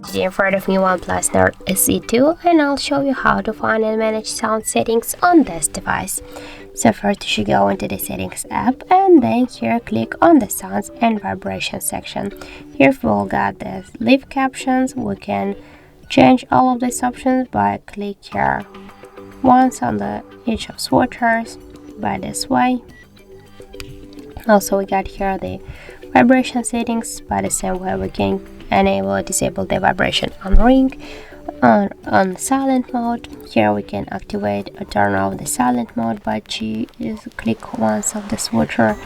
Today in front of me OnePlus Nord CE2, and I'll show you how to find and manage sound settings on this device. So first you should go into the settings app and then here click on the sounds and vibration section. Here we've got the live captions. We can change all of these options by click here once on each of switchers by this way. Also we got here the vibration settings. By the same way we can enable or disable the vibration on ring. On silent mode, here we can activate or turn off the silent mode by click once of the switcher.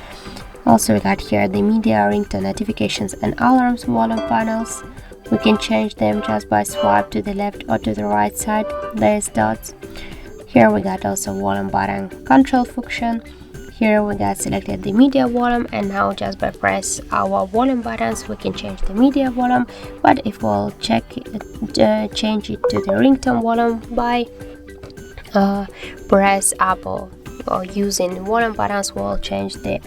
Also we got here the media, ringtone, notifications and alarms volume panels. We can change them just by swipe to the left or to the right side, these dots. Here we got also volume button control function. Here we got selected the media volume, and now just by press our volume buttons we can change the media volume. But if we'll change it to the ringtone volume by press up or using volume buttons, we'll change the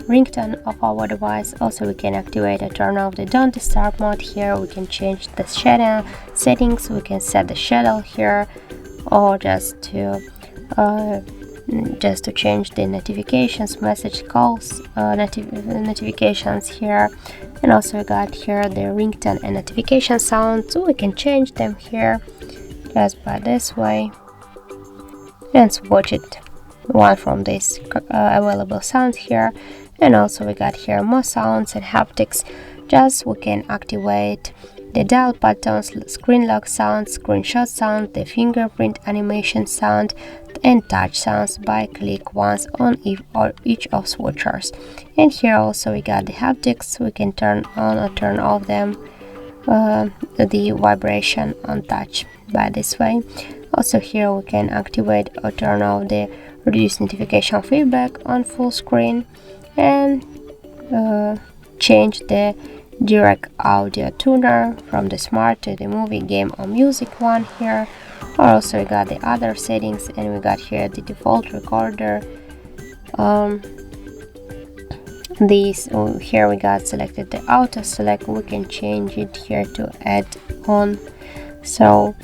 ringtone of our device. Also we can activate or turn off the don't disturb mode. Here we can change the shadow settings. We can set the shadow here, or just to change the notifications, message calls, notifications here. And also we got here the ringtone and notification sound, so we can change them here just by this way and switch it one from these available sounds here. And also we got here more sounds and haptics. Just we can activate the dial buttons, screen lock sound, screenshot sound, the fingerprint animation sound and touch sounds by click once on each of switchers. And here also we got the haptics. We can turn on or turn off them, the vibration on touch by this way. Also here we can activate or turn off the reduce notification feedback on full screen, and change the direct audio tuner from the smart to the movie, game or music one here. Or also we got the other settings, and we got here the default recorder. Here we got selected the auto select. We can change it here to add on. So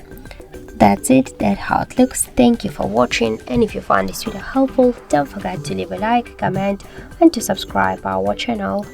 that's it, that's how it looks. Thank you for watching, and if you found this video helpful, don't forget to leave a like, comment and to subscribe our channel.